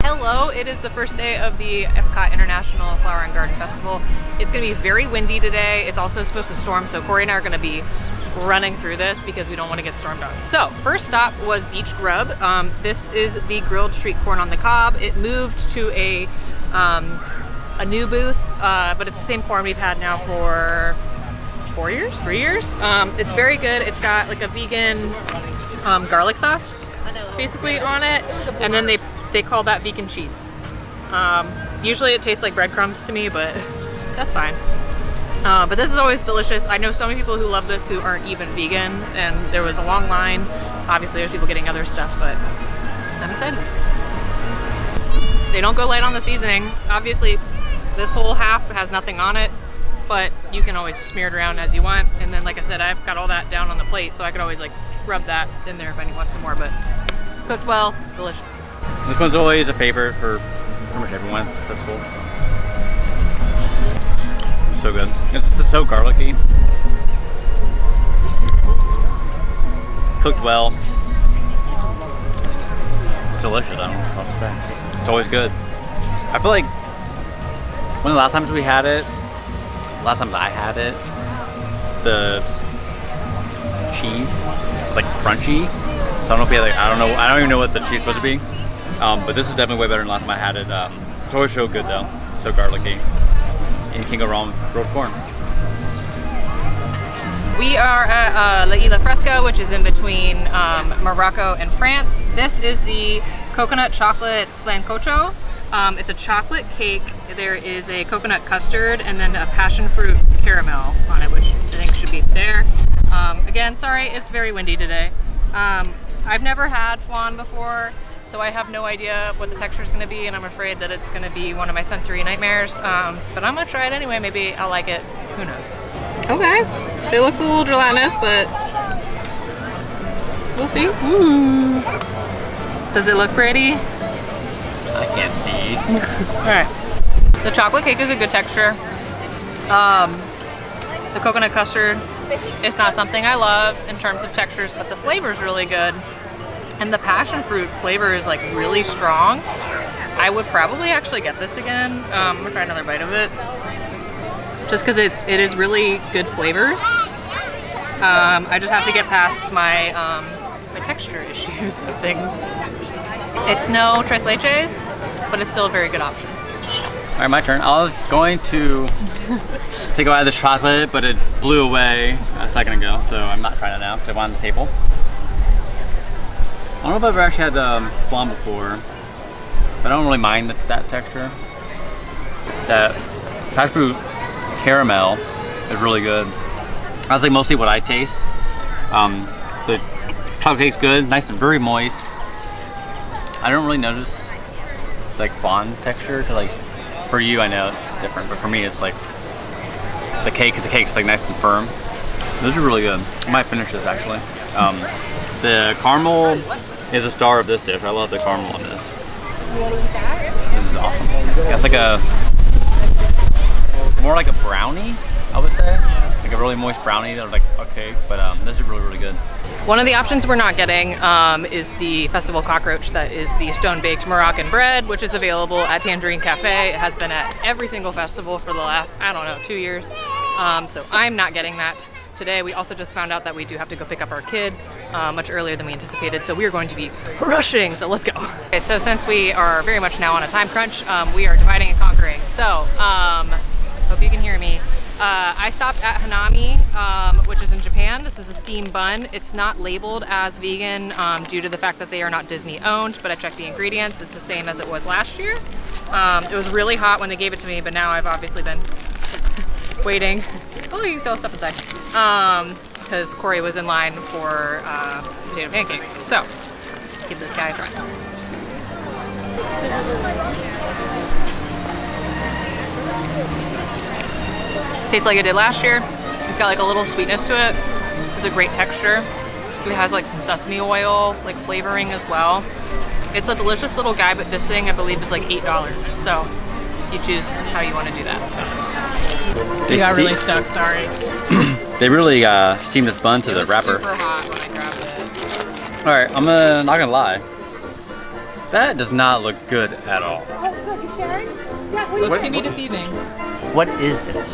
Hello, it is the first day of the Epcot International Flower and Garden Festival. It's going to be very windy today. It's also supposed to storm, so Corey and I are going to be running through this because we don't want to get stormed on. So, first stop was Beach Grub. This is the grilled street corn on the cob. It moved to a new booth, but it's the same corn we've had now for 3 years. It's very good. It's got like a vegan garlic sauce basically on it, and then they call that vegan cheese. Usually it tastes like breadcrumbs to me, but that's fine. But this is always delicious. I know so many people who love this who aren't even vegan, and there was a long line. Obviously there's people getting other stuff, but I'm excited. They don't go light on the seasoning. Obviously this whole half has nothing on it, but you can always smear it around as you want. And then, like I said, I've got all that down on the plate, so I could always like rub that in there if anyone wants some more, but cooked well, delicious. This one's always a favorite for pretty much everyone. That's cool. It's so good. It's just so garlicky. Cooked well. It's delicious. I don't know what else to say. It's always good. I feel like one of the last times we had it, last time I had it, the cheese was like crunchy. So I don't know if we had like, I don't even know what the cheese is supposed to be. But this is definitely way better than last time I had it. It's always so good though, so garlicky. And you can't go wrong with grilled corn. We are at La Isla Fresca, which is in between Morocco and France. This is the coconut chocolate flancocho. It's a chocolate cake. There is a coconut custard and then a passion fruit caramel on it, which I think should be there. Again, sorry, it's very windy today. I've never had flan before, so I have no idea what the texture is going to be, and I'm afraid that it's going to be one of my sensory nightmares. But I'm going to try it anyway. Maybe I'll like it. Who knows? Okay. It looks a little gelatinous, but we'll see. Ooh. Does it look pretty? I can't see. Alright. The chocolate cake is a good texture. The coconut custard is not something I love in terms of textures, but the flavor is really good. And the passion fruit flavor is like really strong. I would probably actually get this again. I'm gonna try another bite of it. Just because it is really good flavors. I just have to get past my my texture issues of things. It's no tres leches, but it's still a very good option. All right, my turn. I was going to take a bite of the chocolate, but it blew away a second ago, so I'm not trying it now because I want it on the table. I don't know if I've ever actually had flan before, but I don't really mind that texture. That passion fruit caramel is really good. That's like mostly what I taste. The chocolate cake's good, nice and very moist. I don't really notice like flan texture to like, for you I know it's different, but for me it's like the cake's like nice and firm. Those are really good. I might finish this actually. The caramel is the star of this dish. I love the caramel in this. This is awesome. Yeah, it's like more like a brownie, I would say. Like a really moist brownie that was like okay, but this is really good. One of the options we're not getting is the festival cockroach that is the stone-baked Moroccan bread, which is available at Tangerine Cafe. It has been at every single festival for the last, I don't know, 2 years. So I'm not getting that today. We also just found out that we do have to go pick up our kid much earlier than we anticipated, so we are going to be rushing, so let's go. Okay, so since we are very much now on a time crunch, we are dividing and conquering. So, hope you can hear me. I stopped at Hanami, which is in Japan. This is a steam bun. It's not labeled as vegan due to the fact that they are not Disney owned, but I checked the ingredients. It's the same as it was last year. It was really hot when they gave it to me, but now I've obviously been waiting. Oh, you can still stuff inside. Because Corey was in line for potato pancakes. So, give this guy a try. Tastes like it did last year. It's got like a little sweetness to it. It's a great texture. It has like some sesame oil like flavoring as well. It's a delicious little guy, but this thing I believe is like $8. So you choose how you want to do that. So. You got really stuck, sorry. They really steamed this bun to the wrapper. Super hot when I grabbed it. All right, not gonna lie. That does not look good at all. Looks can be deceiving. What is this?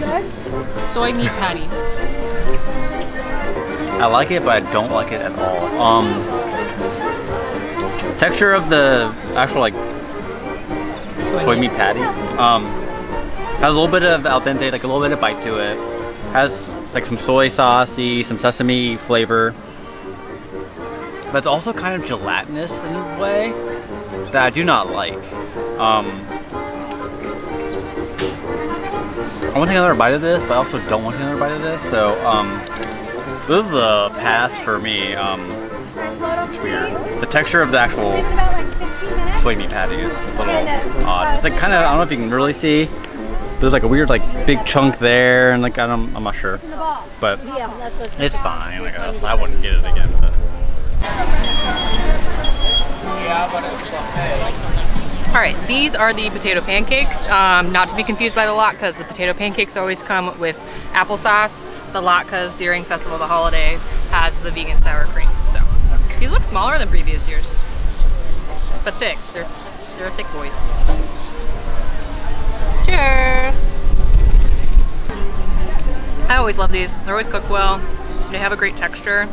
Soy meat patty. I like it, but I don't like it at all. Texture of the actual like soy meat patty has a little bit of al dente, like a little bit of bite to it. Has like some soy saucey, some sesame flavor, but it's also kind of gelatinous in a way that I do not like. I want to take another bite of this, but I also don't want to take another bite of this. So this is a pass for me. It's weird. The texture of the actual soy meat patty is a little odd. It's like kind of, I don't know if you can really see, but there's like a weird like big chunk there, and like I'm not sure, but it's fine. Like I wouldn't get it again. But. All right, these are the potato pancakes. Not to be confused by the latkes, the potato pancakes always come with applesauce. The latkes during Festival of the Holidays has the vegan sour cream. So these look smaller than previous years, but thick. They're thick boys. Cheers! I always love these. They're always cooked well. They have a great texture.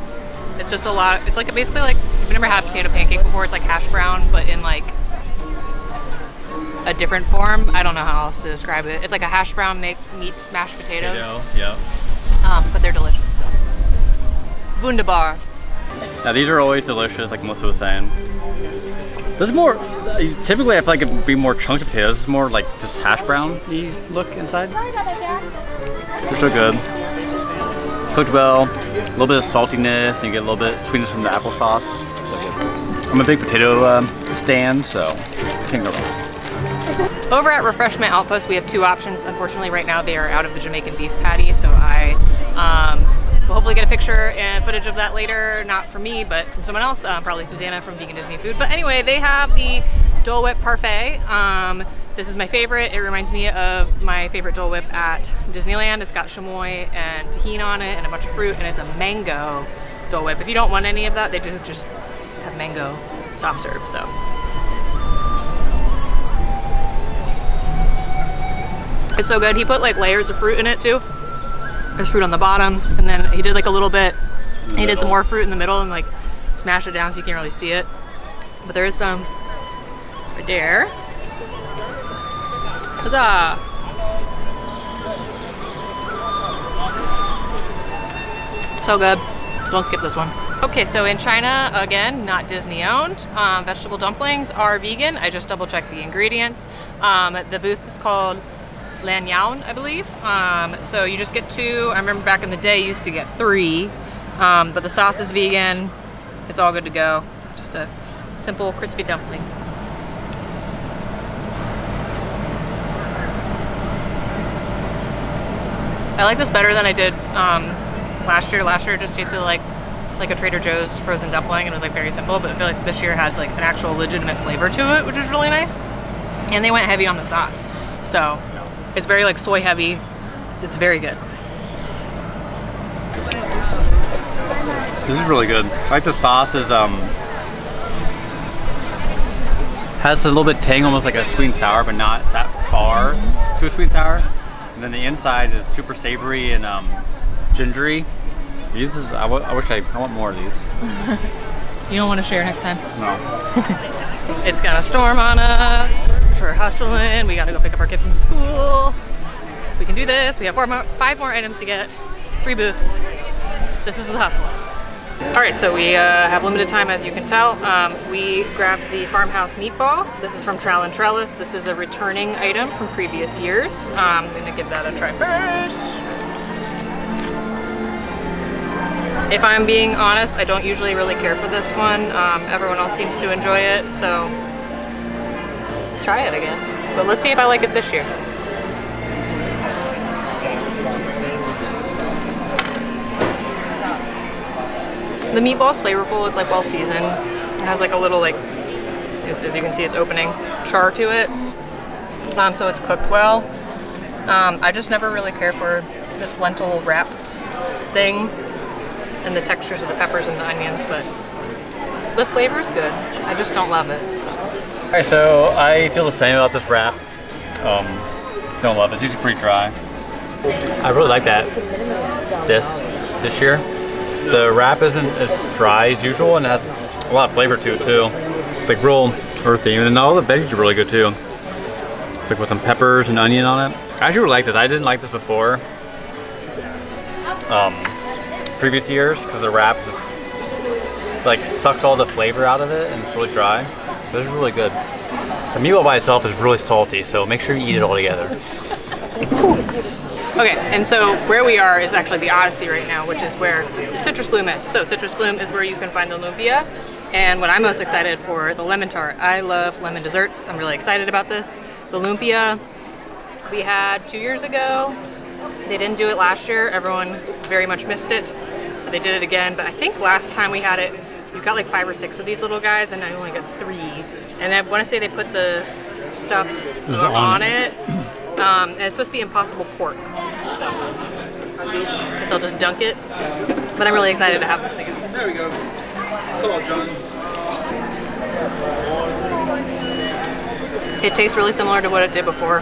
It's just a lot. It's like basically like, if you've never had a potato pancake before, it's like hash brown, but in like a different form. I don't know how else to describe it. It's like a hash brown meets mashed potatoes. Yeah. But they're delicious. So. Wunderbar. Now these are always delicious, like Melissa was saying. This is more, typically I feel like it'd be more chunks of potatoes. This is more like just hash brown-y look inside. They're so good. Cooked well, a little bit of saltiness, and you get a little bit of sweetness from the applesauce. I'm a big potato stand, so can't go wrong. Over at Refreshment Outpost, we have two options. Unfortunately, right now they are out of the Jamaican beef patty, so I will hopefully get a picture and footage of that later. Not from me, but from someone else, probably Susanna from Vegan Disney Food. But anyway, they have the Dole Whip Parfait. This is my favorite. It reminds me of my favorite Dole Whip at Disneyland. It's got chamoy and tahini on it and a bunch of fruit, and it's a mango Dole Whip. If you don't want any of that, they do just have mango soft serve, so. It's so good. He put like layers of fruit in it too. There's fruit on the bottom, and then he did like a little bit, he did some more fruit in the middle and like smashed it down so you can't really see it. But there is some right there. Huzzah! So good. Don't skip this one. Okay, so in China, again, not Disney owned, vegetable dumplings are vegan. I just double checked the ingredients. The booth is called Lanyao, I believe. So you just get two. I remember back in the day you used to get three, but the sauce is vegan. It's all good to go. Just a simple crispy dumpling. I like this better than I did last year. Last year it just tasted like a Trader Joe's frozen dumpling, and it was like very simple, but I feel like this year has like an actual legitimate flavor to it, which is really nice. And they went heavy on the sauce. So it's very like soy heavy. It's very good. This is really good. I like the sauce is has a little bit tang, almost like a sweet and sour, but not that far to a sweet and sour. And then the inside is super savory and gingery. These is I want more of these. You don't want to share next time? No. It's gonna storm on us. We're hustling. We gotta go pick up our kid from school. We can do this. We have 5 more items to get. 3 booths. This is the hustle. All right, so we have limited time, as you can tell. We grabbed the farmhouse meatball. This is from Trowel and Trellis. This is a returning item from previous years. I'm gonna give that a try first. If I'm being honest, I don't usually really care for this one. Everyone else seems to enjoy it, so try it, I guess. But let's see if I like it this year. The meatball's flavorful. It's like well seasoned. It has like a little like, as you can see, it's opening char to it. So it's cooked well. I just never really care for this lentil wrap thing and the textures of the peppers and the onions, but the flavor's good. I just don't love it. So. Alright, so I feel the same about this wrap. Don't love it. It's usually pretty dry. I really like that. This year. The wrap isn't as dry as usual and it has a lot of flavor to it too. It's like real earthy, and all the veggies are really good too. It's like with some peppers and onion on it. I actually really like this. I didn't like this before. Previous years because the wrap just like sucks all the flavor out of it and it's really dry. This is really good. The meatball by itself is really salty, so make sure you eat it all together. Okay, and so where we are is actually the Odyssey right now, which is where Citrus Bloom is. So Citrus Bloom is where you can find the lumpia, and what I'm most excited for, the lemon tart. I love lemon desserts. I'm really excited about this. The lumpia we had 2 years ago. They didn't do it last year. Everyone very much missed it, so they did it again. But I think last time we had it, you got like 5 or 6 of these little guys, and I only got 3. And I want to say they put the stuff on it. And it's supposed to be Impossible Pork, so I guess I'll just dunk it. But I'm really excited to have this again. There we go. Come on, John. It tastes really similar to what it did before.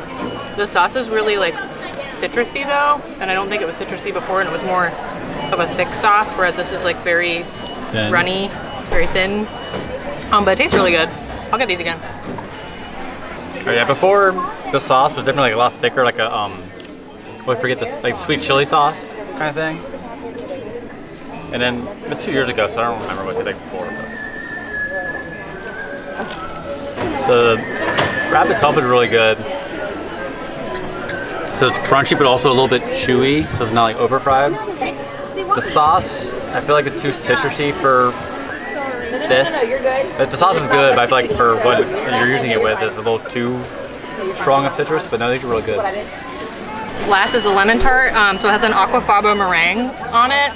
The sauce is really like citrusy though, and I don't think it was citrusy before, and it was more of a thick sauce, whereas this is like very runny, very thin. But it tastes really good. I'll get these again. Oh yeah, before the sauce was definitely like a lot thicker, like a I forget this, like sweet chili sauce kind of thing. And then it was 2 years ago, so I don't remember what it did like before. But. So the wrap itself is really good. So it's crunchy, but also a little bit chewy, so it's not like over fried. The sauce, I feel like it's too citrusy for this. The sauce is good, but I feel like for what you're using it with, it's a little too strong of citrus, but no, these are really good. Last is the lemon tart. So it has an aquafaba meringue on it.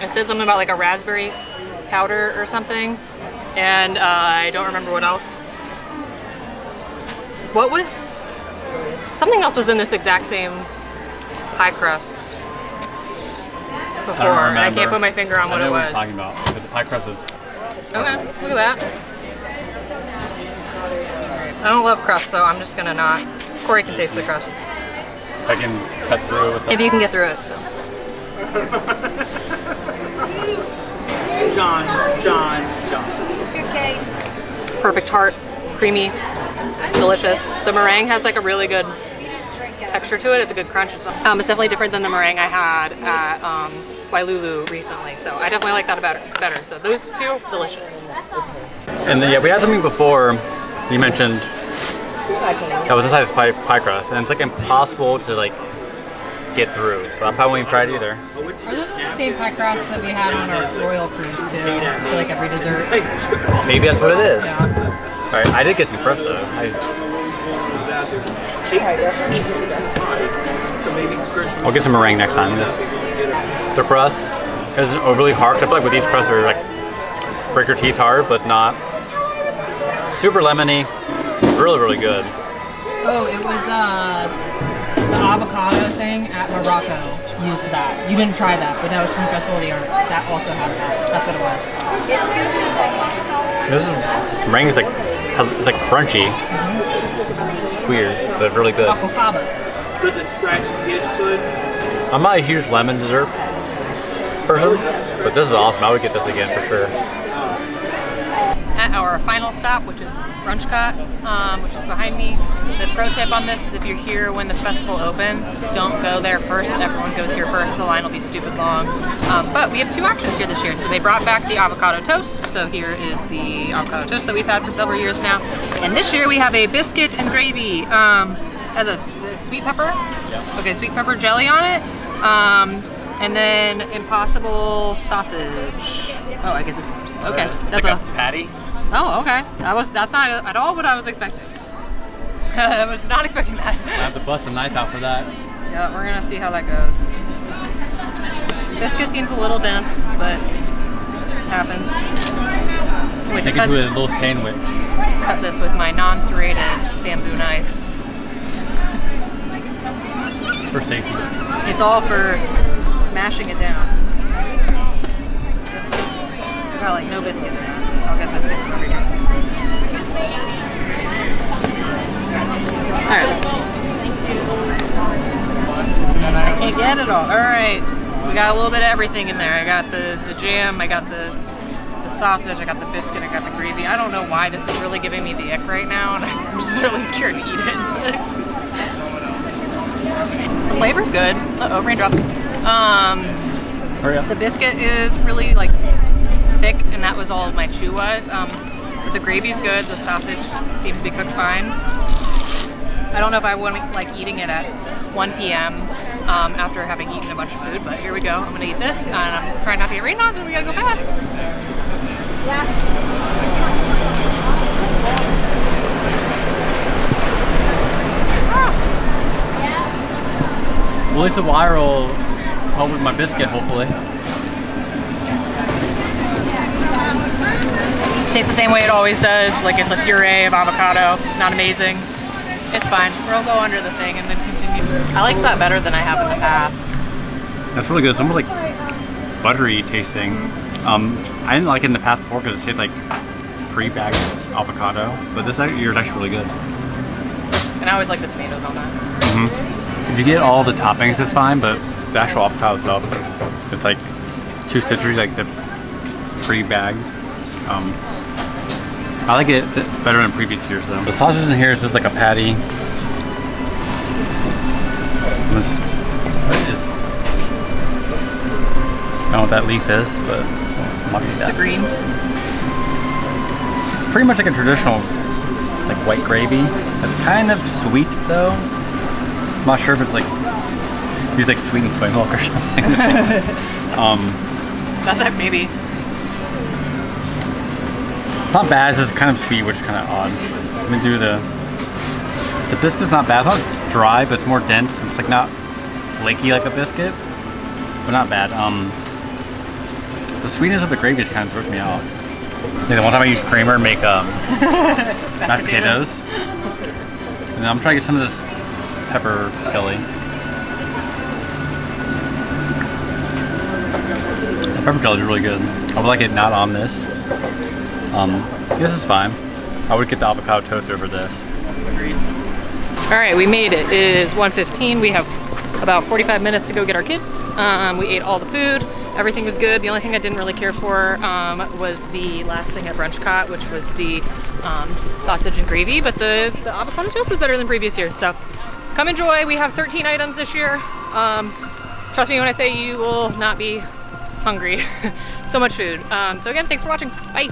It said something about like a raspberry powder or something, and I don't remember what else. Something else was in this exact same pie crust before. I can't put my finger on what it was. I know what you're talking about, but the pie crust was... Okay, look at that. I don't love crust, so I'm just gonna not. Corey can taste the crust. I can cut through with If you can get through it. So. John. Perfect tart, creamy, delicious. The meringue has like a really good texture to it. It's a good crunch. It's definitely different than the meringue I had at Wailulu recently. So I definitely like that better. So those two, delicious. And then, yeah, we had something before you mentioned that was inside this pie crust, and it's like impossible to like get through. So I probably won't even try it either. Are those the same pie crusts that we had on our Royal Cruise too? For like every dessert? Maybe that's what it is. Yeah. Alright, I did get some crust though. I'll get some meringue next time. The crust isn't overly hard. I feel like with these crusts are like break your teeth hard, but not super lemony. Really, really good. Oh, it was the avocado thing at Morocco used that. You didn't try that, but that was from Festival of the Arts. That also had that. That's what it was. This is meringue is like it's like crunchy. Weird, but really good. Aquafaba. Does it scratch the edge to it? I'm not a huge lemon dessert person, but this is awesome. I would get this again for sure. At our final stop, which is Brunch Cut, which is behind me. The pro tip on this is if you're here when the festival opens, don't go there first. Everyone goes here first. The line will be stupid long. But we have 2 options here this year. So they brought back the avocado toast. So here is the avocado toast that we've had for several years now. And this year we have a biscuit and gravy. Has a sweet pepper. Okay, sweet pepper jelly on it. And then Impossible sausage. Oh, I guess it's okay. That's like a patty. Oh, okay. That's not at all what I was expecting. I was not expecting that. I have to bust a knife out for that. Yeah, we're gonna see how that goes. Biscuit seems a little dense, but happens. Wait, Take it to a little sandwich. Cut this with my non-serrated bamboo knife. It's for safety. It's all for mashing it down. Got like no biscuit in it. I'll get biscuit from over here. said it all. All right, we got a little bit of everything in there. I got the jam, I got the sausage, I got the biscuit, I got the gravy. I don't know why this is really giving me the ick right now, and I'm just really scared to eat it. The flavor's good. Uh-oh, raindrop. Hurry up. The biscuit is really like thick, and that was all my chew was. But the gravy's good. The sausage seems to be cooked fine. I don't know if I want to like eating it at 1 p.m. After having eaten a bunch of food, but here we go. I'm gonna eat this, and I'm trying not to get rained on, so we gotta go fast. Well, at least the wire will help with my biscuit, hopefully. Tastes the same way it always does. Like it's a puree of avocado. Not amazing. It's fine. We'll go under the thing and then continue. I like that better than I have in the past. That's really good. It's almost like buttery tasting. I didn't like it in the past before because it tastes like pre-bagged avocado, but this yours is actually really good. And I always like the tomatoes on that. If you get all the toppings, it's fine, but the actual avocado itself, it's like too citrusy, like the pre-bagged. I like it better than previous years though. The sausage in here is just like a patty. I don't know what that leaf is, but I'm not gonna eat that. It's a green. Pretty much like a traditional like white gravy. It's kind of sweet though. I'm not sure if it's like use like sweetened soy milk or something. That's it, maybe. It's not bad, it's just kind of sweet, which is kind of odd. Let me do the biscuit's not bad. It's not dry, but it's more dense. It's like not flaky like a biscuit, but not bad. The sweetness of the gravy just kind of throws me off. Like the one time I used creamer to make mashed potatoes. And I'm trying to get some of this pepper chili. The pepper chili is really good. I would like it not on this. This is fine. I would get the avocado toast over this. Agreed. All right, we made it. It is 1:15. We have about 45 minutes to go get our kid. We ate all the food. Everything was good. The only thing I didn't really care for was the last thing at Brunch Cot, which was the sausage and gravy, but the avocado toast was better than previous years. So come enjoy. We have 13 items this year. Trust me when I say you will not be hungry. So much food. So again, thanks for watching. Bye.